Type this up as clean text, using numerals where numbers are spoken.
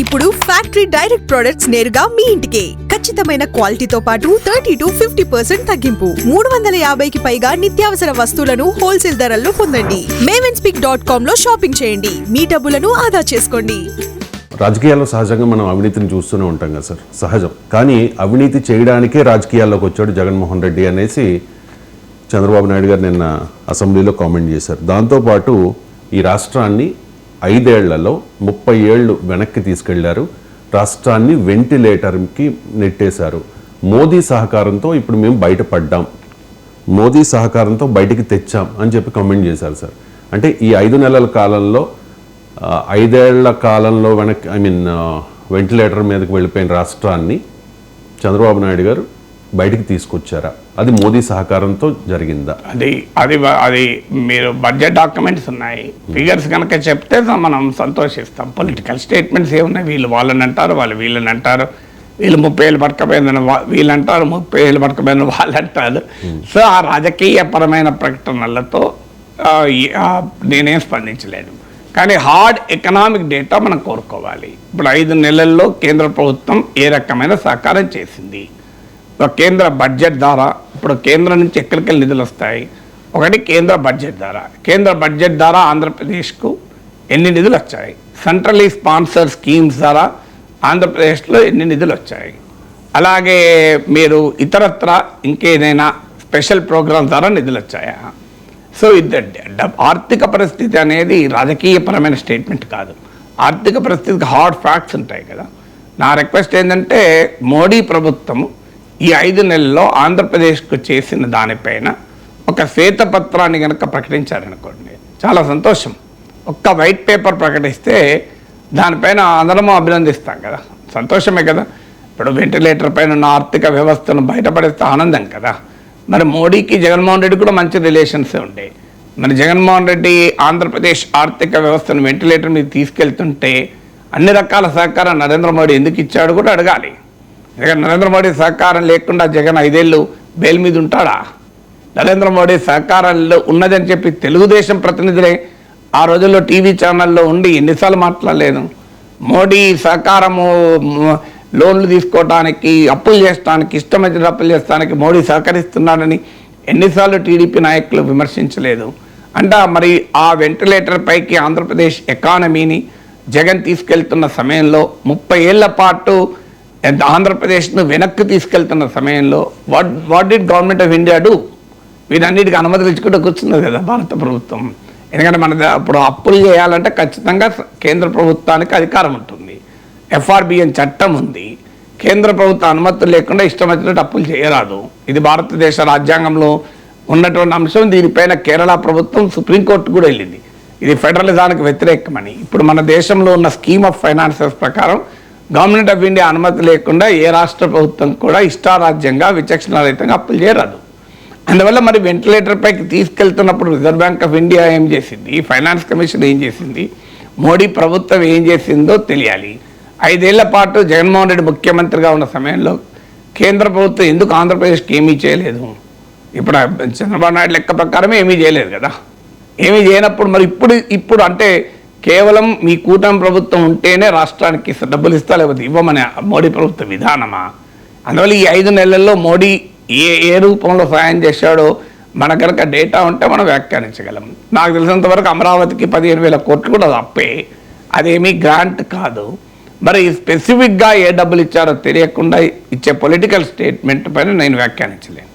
ఇప్పుడు factory direct products నేరుగా మీ ఇంటికే ఖచ్చితమైన క్వాలిటీతో పాటు 30 to 50% తగ్గింపు. 350కి పైగా నిత్యావసర వస్తువులను హోల్సేల్ ధరల్లో పొందండి. mavenSpeak.com లో షాపింగ్ చేయండి. మీ డబ్బులను ఆదా చేసుకోండి. రాజకీయాల్లో సహజంగా మనం అవినీతిని చూస్తూనే ఉంటాం కదా సార్, సహజం. కానీ అవినీతి చేయడానికే రాజకీయాల్లోకి వచ్చాడు జగన్మోహన్ రెడ్డి అనేసి చంద్రబాబు నాయుడు గారు నిన్న అసెంబ్లీలో కామెంట్ చేశారు. దాంతోపాటు ఈ రాష్ట్రాన్ని 5 ఏళ్లలో 30 ఏళ్ళు వెనక్కి తీసుకెళ్లారు, రాష్ట్రాన్ని వెంటిలేటర్కి నెట్టేశారు. మోదీ సహకారంతో ఇప్పుడు మేము బయటపడ్డాం, మోదీ సహకారంతో బయటికి తెచ్చాం అని చెప్పి కామెంట్ చేశారు సార్. అంటే ఈ 5 నెలల కాలంలో 5 ఏళ్ల కాలంలో వెంటిలేటర్ మీదకి వెళ్ళిపోయిన రాష్ట్రాన్ని చంద్రబాబు నాయుడు గారు బయటికి తీసుకొచ్చారా? అది మోదీ సహకారంతో జరిగిందా? అది మీరు బడ్జెట్ డాక్యుమెంట్స్ ఉన్నాయి, ఫిగర్స్ కనుక చెప్తే మనం సంతోషిస్తాం. పొలిటికల్ స్టేట్మెంట్స్ ఏమున్నాయి, వీళ్ళు వాళ్ళని అంటారు, వాళ్ళు వీళ్ళని అంటారు, వీళ్ళు 30 ఏళ్ళు పడకపోయిందని వీళ్ళు అంటారు, 30 ఏళ్ళు పడకపోయిందని వాళ్ళు అంటారు. సో ఆ రాజకీయపరమైన ప్రకటనలతో నేనేం స్పందించలేను. కానీ హార్డ్ ఎకనామిక్ డేటా మనం కోరుకోవాలి. ఇప్పుడు 5 నెలల్లో కేంద్ర ప్రభుత్వం ఏ రకమైన సహకారం చేసింది, కేంద్ర బడ్జెట్ ద్వారా ఇప్పుడు కేంద్రం నుంచి ఎక్కడికి నిధులు వస్తాయి. ఒకటి కేంద్ర బడ్జెట్ ద్వారా, కేంద్ర బడ్జెట్ ద్వారా ఆంధ్రప్రదేశ్కు ఎన్ని నిధులు వచ్చాయి, సెంట్రలీ స్పాన్సర్ స్కీమ్స్ ద్వారా ఆంధ్రప్రదేశ్లో ఎన్ని నిధులు వచ్చాయి, అలాగే మీరు ఇతరత్ర ఇంకేదైనా స్పెషల్ ప్రోగ్రామ్స్ ద్వారా నిధులు వచ్చాయా. సో ఆర్థిక పరిస్థితి అనేది రాజకీయపరమైన స్టేట్మెంట్ కాదు, ఆర్థిక పరిస్థితికి హార్డ్ ఫ్యాక్ట్స్ ఉంటాయి కదా. నా రిక్వెస్ట్ ఏంటంటే మోడీ ప్రభుత్వము ఈ 5 నెలల్లో ఆంధ్రప్రదేశ్కు చేసిన దానిపైన ఒక శ్వేతపత్రాన్ని కనుక ప్రకటించారనుకోండి, చాలా సంతోషం. ఒక్క వైట్ పేపర్ ప్రకటిస్తే దానిపైన అందరము అభినందిస్తాం కదా, సంతోషమే కదా. ఇప్పుడు వెంటిలేటర్ పైన ఉన్న ఆర్థిక వ్యవస్థను బయటపడిస్తే ఆనందం కదా. మరి మోడీకి జగన్మోహన్ రెడ్డి కూడా మంచి రిలేషన్సే ఉండే. మరి జగన్మోహన్ రెడ్డి ఆంధ్రప్రదేశ్ ఆర్థిక వ్యవస్థను వెంటిలేటర్ మీద తీసుకెళ్తుంటే అన్ని రకాల సహకారం నరేంద్ర మోడీ ఎందుకు ఇచ్చాడు కూడా అడగాలి. ఎందుకంటే నరేంద్ర మోడీ సహకారం లేకుండా జగన్ 5 ఏళ్ళు బెయిల్ మీద ఉంటాడా? నరేంద్ర మోడీ సహకారంలో ఉన్నదని చెప్పి తెలుగుదేశం ప్రతినిధులే ఆ రోజుల్లో టీవీ ఛానల్లో ఉండి ఎన్నిసార్లు మాట్లాడలేదు. మోడీ సహకారము లోన్లు తీసుకోవడానికి, అప్పులు చేయడానికి, ఇష్టం వచ్చిన అప్పులు చేస్తానికి మోడీ సహకరిస్తున్నాడని ఎన్నిసార్లు టీడీపీ నాయకులు విమర్శించలేదు. అంటే మరి ఆ వెంటిలేటర్ పైకి ఆంధ్రప్రదేశ్ ఎకానమీని జగన్ తీసుకెళ్తున్న సమయంలో 30 ఏళ్ల పాటు ఆంధ్రప్రదేశ్ను వెనక్కి తీసుకెళ్తున్న సమయంలో what did government of India do? వీటన్నిటికీ అనుమతులు ఇచ్చుకుంటూ కూర్చున్నది కదా భారత ప్రభుత్వం. ఎందుకంటే ఇప్పుడు అప్పులు చేయాలంటే ఖచ్చితంగా కేంద్ర ప్రభుత్వానికి అధికారం ఉంటుంది, FRBN చట్టం ఉంది. కేంద్ర ప్రభుత్వ అనుమతులు లేకుండా ఇష్టం వచ్చినట్టు అప్పులు చేయరాదు. ఇది భారతదేశ రాజ్యాంగంలో ఉన్నటువంటి అంశం. దీనిపైన కేరళ ప్రభుత్వం సుప్రీంకోర్టు కూడా వెళ్ళింది, ఇది ఫెడరలిజానికి వ్యతిరేకమని. ఇప్పుడు మన దేశంలో ఉన్న స్కీమ్ ఆఫ్ ఫైనాన్సెస్ ప్రకారం గవర్నమెంట్ ఆఫ్ ఇండియా అనుమతి లేకుండా ఏ రాష్ట్ర ప్రభుత్వం కూడా ఇష్టారాజ్యంగా విచక్షణారహితంగా అప్పులు చేయరాదు. అందువల్ల మరి వెంటిలేటర్ పైకి తీసుకెళ్తున్నప్పుడు రిజర్వ్ బ్యాంక్ ఆఫ్ ఇండియా ఏం చేసింది, ఫైనాన్స్ కమిషన్ ఏం చేసింది, మోడీ ప్రభుత్వం ఏం చేసిందో తెలియాలి. 5 ఏళ్ల పాటు జగన్మోహన్ రెడ్డి ముఖ్యమంత్రిగా ఉన్న సమయంలో కేంద్ర ప్రభుత్వం ఎందుకు ఆంధ్రప్రదేశ్కి ఏమీ చేయలేదు? ఇప్పుడు చంద్రబాబు నాయుడు లెక్క ప్రకారమే ఏమీ చేయలేదు కదా. ఏమీ చేయనప్పుడు మరి ఇప్పుడు అంటే కేవలం మీ కూటమి ప్రభుత్వం ఉంటేనే రాష్ట్రానికి డబ్బులు ఇస్తా, లేకపోతే ఇవ్వమని మోడీ ప్రభుత్వ విధానమా? అందువల్ల ఈ 5 నెలల్లో మోడీ ఏ రూపంలో సహాయం చేశాడో మన కనుక డేటా ఉంటే మనం వ్యాఖ్యానించగలం. నాకు తెలిసినంతవరకు అమరావతికి 15,000 కోట్లు కూడా అప్పే, అదేమీ గ్రాంట్ కాదు. మరి స్పెసిఫిక్గా ఏ డబ్బులు ఇచ్చారో తెలియకుండా ఇచ్చే పొలిటికల్ స్టేట్మెంట్ పైన నేను వ్యాఖ్యానించలేను.